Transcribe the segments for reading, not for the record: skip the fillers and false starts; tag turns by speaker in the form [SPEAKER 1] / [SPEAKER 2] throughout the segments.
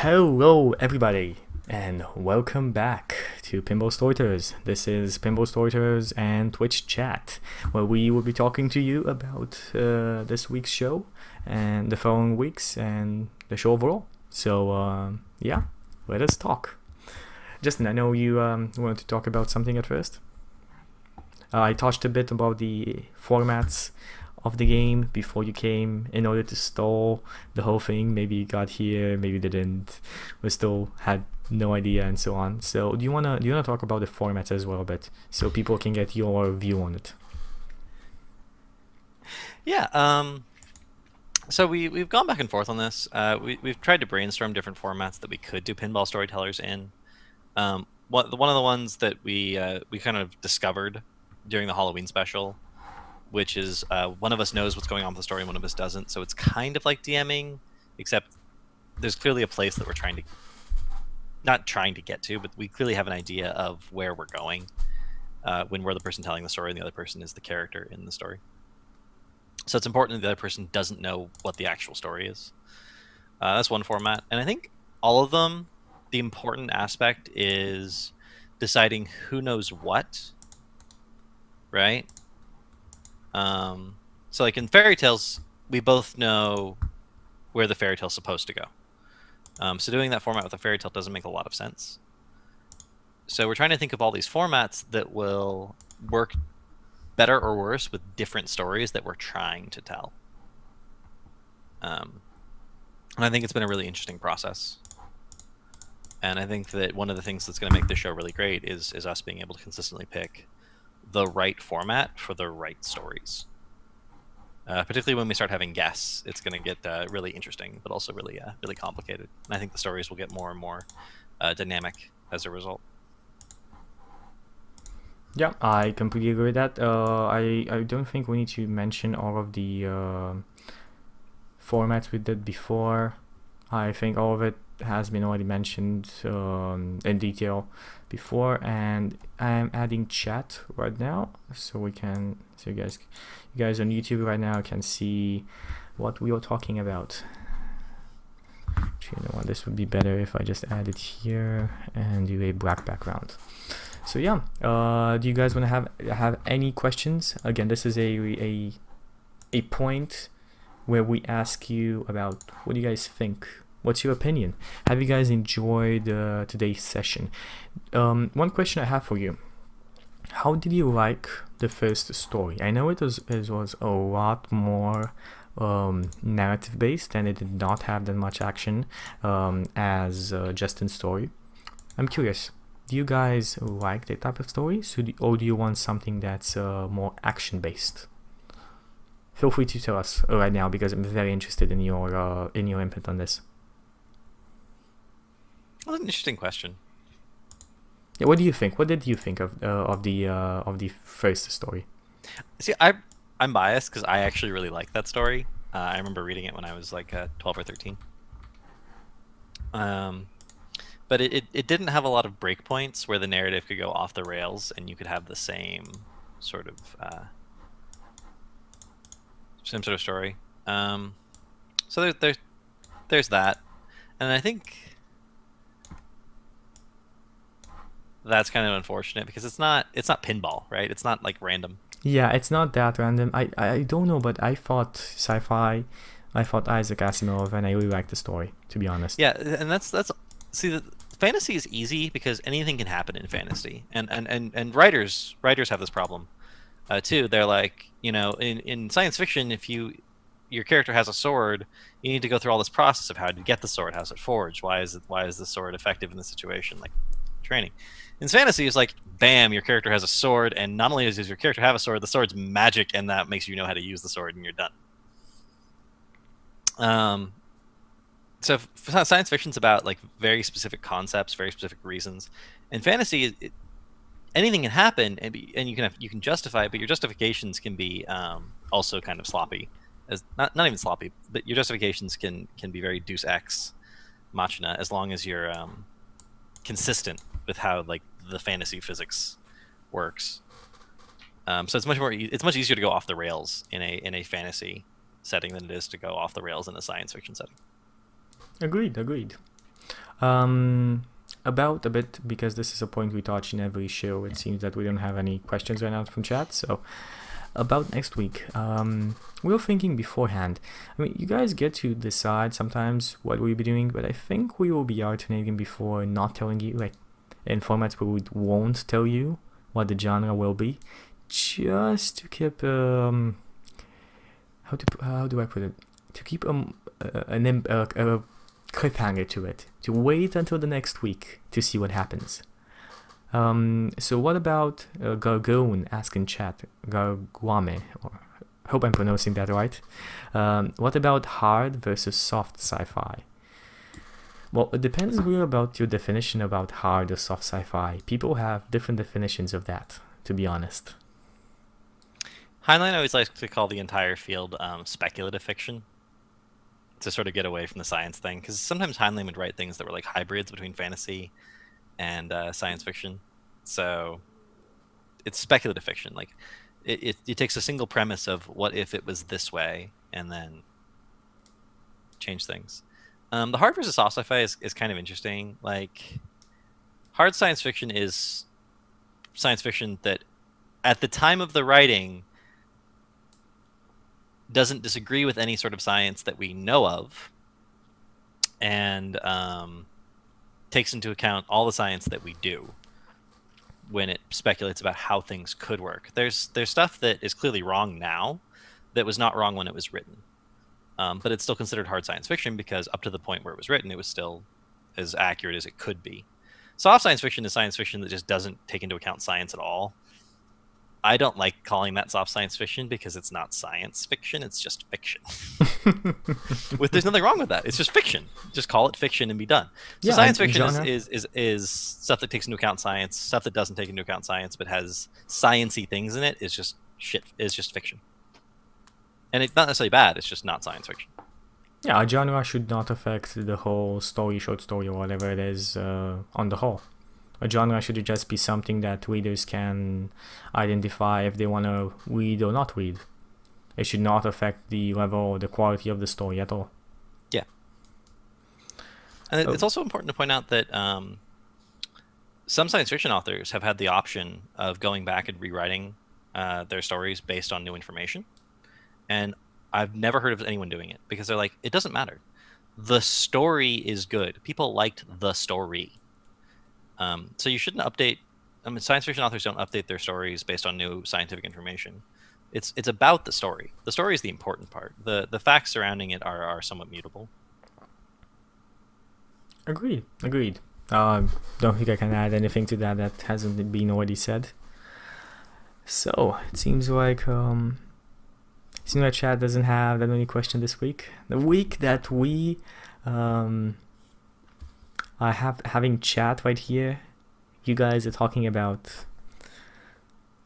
[SPEAKER 1] Hello, everybody, and welcome back to Pinball Storytellers. This is Pinball Storytellers and Twitch chat, where we will be talking to you about this week's show and the following weeks and the show overall. So, yeah, let us talk. Justin, I know you wanted to talk about something at first. I touched a bit about the formats of the game before you came in order to stall the whole thing. Maybe you got here, maybe you didn't. We still had no idea and so on. So do you wanna talk about the formats as well a bit so people can get your view on it?
[SPEAKER 2] Yeah, so we've gone back and forth on this. We've tried to brainstorm different formats that we could do pinball storytellers in. One of the ones that we kind of discovered during the Halloween special, which is one of us knows what's going on with the story and one of us doesn't. So it's kind of like DMing, except there's clearly a place that we're not trying to get to, but we clearly have an idea of where we're going when we're the person telling the story and the other person is the character in the story. So it's important that the other person doesn't know what the actual story is. That's one format. And I think all of them, the important aspect is deciding who knows what, right? So like in fairy tales, we both know where the fairy tale's supposed to go. So doing that format with a fairy tale doesn't make a lot of sense. So we're trying to think of all these formats that will work better or worse with different stories that we're trying to tell. And I think it's been a really interesting process. And I think that one of the things that's going to make this show really great is us being able to consistently pick the right format for the right stories. Particularly when we start having guests, it's going to get really interesting, but also really complicated. And I think the stories will get more and more dynamic as a result.
[SPEAKER 1] Yeah, I completely agree with that. I don't think we need to mention all of the formats we did before. I think all of it has been already mentioned in detail before, and I'm adding chat right now so you guys on YouTube right now can see what we are talking about. You know what, this would be better if I just add it here and do a black background. So yeah, do you guys want to have any questions? Again, this is a point where we ask you about what do you guys think. What's your opinion? Have you guys enjoyed today's session? One question I have for you. How did you like the first story? I know it was a lot more narrative based and it did not have that much action as Justin's story. I'm curious, do you guys like that type of story? Or do you want something that's more action based? Feel free to tell us right now because I'm very interested in your input on this.
[SPEAKER 2] Well, that's an interesting question.
[SPEAKER 1] Yeah, what do you think? What did you think of the first story?
[SPEAKER 2] See, I'm biased because I actually really like that story. I remember reading it when I was like 12 or 13. But it didn't have a lot of breakpoints where the narrative could go off the rails and you could have the same sort of story. So there's that, and I think that's kind of unfortunate because it's not pinball, right? It's not like random.
[SPEAKER 1] Yeah, it's not that random. I don't know, but I thought sci-fi. I thought Isaac Asimov, and I really liked the story, to be honest.
[SPEAKER 2] Yeah, and that's see, the fantasy is easy because anything can happen in fantasy, and writers have this problem too. They're like, in science fiction, if your character has a sword, you need to go through all this process of how to get the sword, how's it forged, why is the sword effective in this situation, like training. In fantasy, it's like, bam, your character has a sword, and not only does your character have a sword, the sword's magic, and that makes you know how to use the sword, and you're done. So science fiction's about like very specific concepts, very specific reasons. In fantasy, anything can happen, and you can justify it, but your justifications can be also kind of sloppy, as not even sloppy, but your justifications can be very Deus Ex Machina as long as you're consistent with how like the fantasy physics works. So it's much easier to go off the rails in a fantasy setting than it is to go off the rails in a science fiction setting.
[SPEAKER 1] Agreed. About a bit, because this is a point we touch in every show. It seems that we don't have any questions right now from chat. So about next week, we were thinking beforehand. I mean, you guys get to decide sometimes what we'll be doing, but I think we will be alternating before not telling you, like in formats where we won't tell you what the genre will be, just to keep how do I put it? To keep a cliffhanger to it, to wait until the next week to see what happens. So what about Gargone asking chat, Garguame, or hope I'm pronouncing that right. What about hard versus soft sci-fi? Well, it depends really about your definition about hard or soft sci-fi. People have different definitions of that, to be honest.
[SPEAKER 2] Heinlein always likes to call the entire field speculative fiction, to sort of get away from the science thing, because sometimes Heinlein would write things that were like hybrids between fantasy and science fiction. So it's speculative fiction. Like it takes a single premise of what if it was this way, and then change things. The hard versus soft sci-fi is kind of interesting. Like hard science fiction is science fiction that at the time of the writing doesn't disagree with any sort of science that we know of, and takes into account all the science that we do when it speculates about how things could work. There's stuff that is clearly wrong now that was not wrong when it was written, but it's still considered hard science fiction because up to the point where it was written, it was still as accurate as it could be. Soft science fiction is science fiction that just doesn't take into account science at all. I don't like calling that soft science fiction because it's not science fiction, it's just fiction. There's nothing wrong with that. It's just fiction. Just call it fiction and be done. So science fiction is stuff that takes into account science. Stuff that doesn't take into account science but has sciencey things in it is just shit. Is just fiction. And it's not necessarily bad, it's just not science fiction.
[SPEAKER 1] Yeah, a genre should not affect the whole story, short story, or whatever it is on the whole. A genre should just be something that readers can identify if they want to read or not read. It should not affect the level or the quality of the story at all.
[SPEAKER 2] Yeah. And it's also important to point out that some science fiction authors have had the option of going back and rewriting their stories based on new information. And I've never heard of anyone doing it because they're like, it doesn't matter. The story is good. People liked the story. So you shouldn't update. I mean, science fiction authors don't update their stories based on new scientific information. It's about the story. The story is the important part. The facts surrounding it are somewhat mutable.
[SPEAKER 1] Agreed. Don't think I can add anything to that hasn't been already said. So it seems like chat doesn't have that many questions this week. The week that we I have having chat right here. You guys are talking about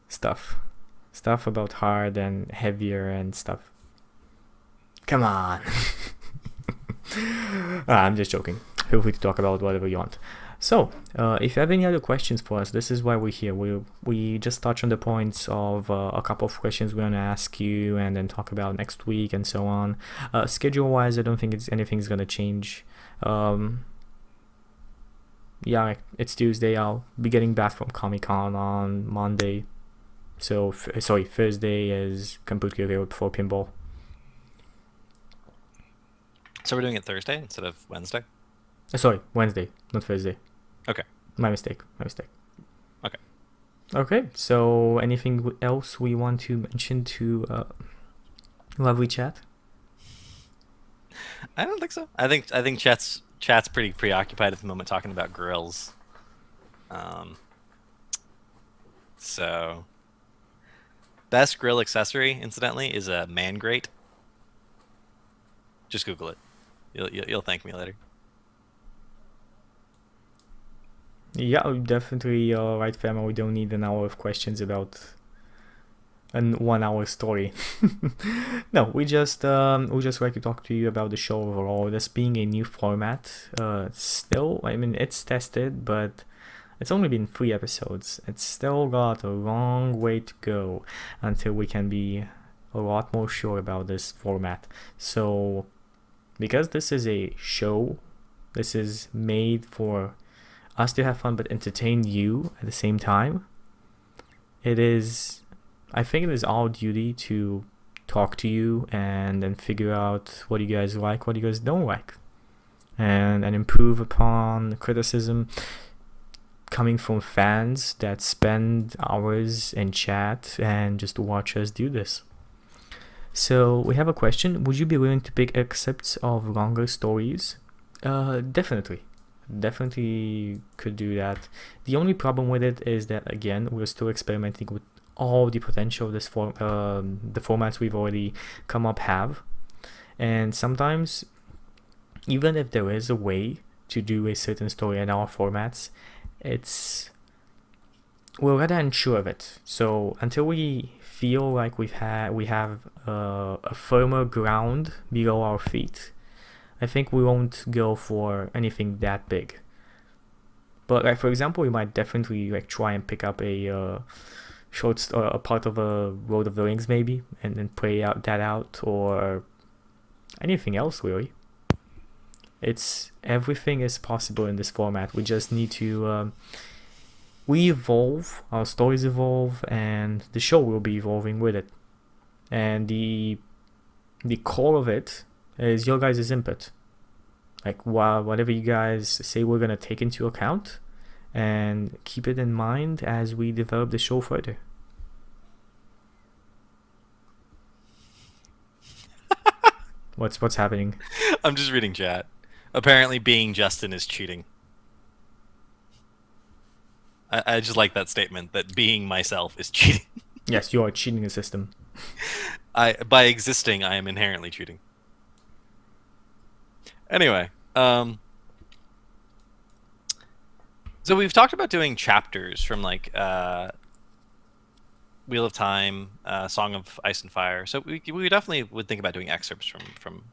[SPEAKER 1] stuff about hard and heavier and stuff. Come on. I'm just joking. Feel free to talk about whatever you want. So, if you have any other questions for us, this is why we're here. We just touch on the points of a couple of questions we're gonna ask you, and then talk about next week and so on. Schedule-wise, I don't think anything's gonna change. Yeah, it's Tuesday. I'll be getting back from Comic-Con on Monday. So, Thursday is completely available for pinball.
[SPEAKER 2] So we're doing it Thursday instead of Wednesday?
[SPEAKER 1] Wednesday, not Thursday.
[SPEAKER 2] Okay.
[SPEAKER 1] My mistake.
[SPEAKER 2] Okay.
[SPEAKER 1] Okay, so anything else we want to mention to lovely chat?
[SPEAKER 2] I don't think so. I think chat's pretty preoccupied at the moment talking about grills. So best grill accessory, incidentally, is a man grate. Just Google it. You'll thank me later.
[SPEAKER 1] Yeah, definitely right, Fama. We don't need an hour of questions about a 1 hour story. No, we just like to talk to you about the show overall. This being a new format, still, I mean, it's tested, but it's only been 3 episodes. It's still got a long way to go until we can be a lot more sure about this format. So, because this is a show This is made for us to have fun but entertain you at the same time. I think it is our duty to talk to you and then figure out what you guys like, what you guys don't like, and improve upon criticism coming from fans that spend hours in chat and just watch us do this. So we have a question. Would you be willing to pick excerpts of longer stories? Definitely could do that. The only problem with it is that, again, we're still experimenting with all the potential this the formats we've already come up have, and sometimes even if there is a way to do a certain story in our formats, we're rather unsure of it. So until we feel like we have a firmer ground below our feet, I think we won't go for anything that big. But like, for example, we might definitely like try and pick up a a part of a Lord of the Rings maybe, and then play that out, or anything else really. Everything is possible in this format. We just need to we evolve, our stories evolve, and the show will be evolving with it. And the core of it is your guys' input. Like, whatever you guys say, we're gonna take into account and keep it in mind as we develop the show further. What's happening?
[SPEAKER 2] I'm just reading chat. Apparently being Justin is cheating. I just like that statement, that being myself is cheating.
[SPEAKER 1] Yes, you are cheating the system.
[SPEAKER 2] By existing, I am inherently cheating. Anyway, so we've talked about doing chapters from like Wheel of Time, Song of Ice and Fire. So we definitely would think about doing excerpts from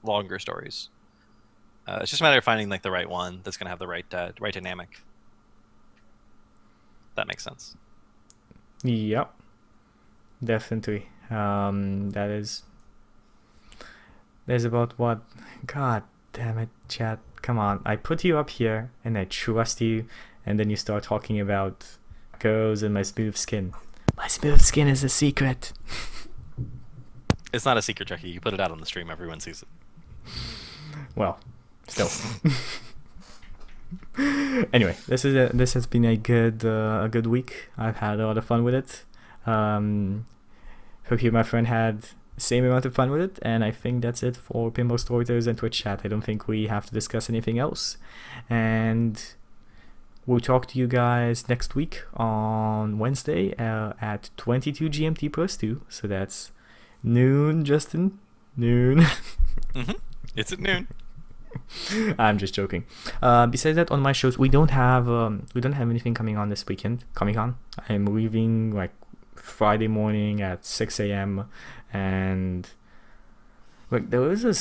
[SPEAKER 2] longer stories. It's just a matter of finding like the right one that's gonna have the right dynamic. That makes sense.
[SPEAKER 1] Yep, definitely. There's about what? God damn it, chat. Come on, I put you up here and I trust you, and then you start talking about girls and my smooth skin. My smooth skin is a secret.
[SPEAKER 2] It's not a secret, Jackie. You put it out on the stream, everyone sees it.
[SPEAKER 1] Well, still. Anyway, this has been a good week. I've had a lot of fun with it. Hope you, my friend, had the same amount of fun with it, and I think that's it for Pinball Storytellers and Twitch chat. I don't think we have to discuss anything else, and we'll talk to you guys next week on Wednesday at 22 GMT plus 2. So that's noon, Justin. Noon.
[SPEAKER 2] Mm-hmm. It's at noon.
[SPEAKER 1] I'm just joking. Besides that, on my shows, we don't have anything coming on this weekend. Comic-Con. I'm leaving like Friday morning at 6 a.m. and like there is a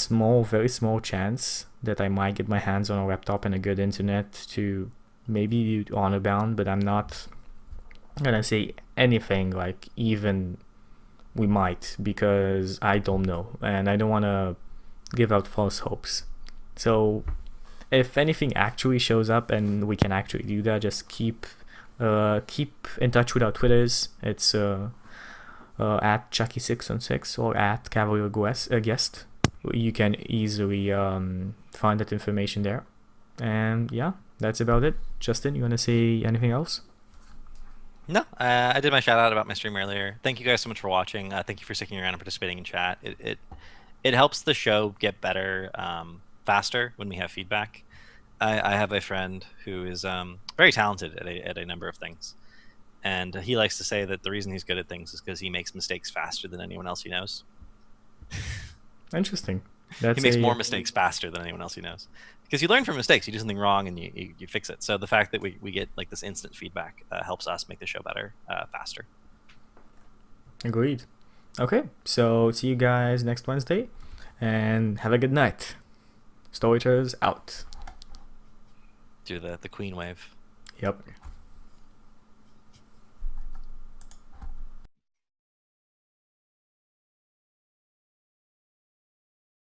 [SPEAKER 1] very small chance that I might get my hands on a laptop and a good internet to maybe do Honor Bound, but I'm not gonna say anything like even we might, because I don't know and I don't want to give out false hopes. So if anything actually shows up and we can actually do that, just keep in touch with our Twitters. It's at Chucky616 or at Cavalier Guest. You can easily find that information there. And yeah, that's about it. Justin, you want to say anything else?
[SPEAKER 2] No, I did my shout out about my stream earlier. Thank you guys so much for watching. Thank you for sticking around and participating in chat. It helps the show get better faster when we have feedback. I have a friend who is very talented at a number of things, and he likes to say that the reason he's good at things is because he makes mistakes faster than anyone else he knows.
[SPEAKER 1] Interesting.
[SPEAKER 2] He makes more mistakes faster than anyone else he knows, because you learn from mistakes. You do something wrong and you fix it. So the fact that we get like this instant feedback helps us make the show better faster.
[SPEAKER 1] Agreed. Okay, so see you guys next Wednesday, and have a good night. Storytellers out.
[SPEAKER 2] Do the queen wave.
[SPEAKER 1] Yep.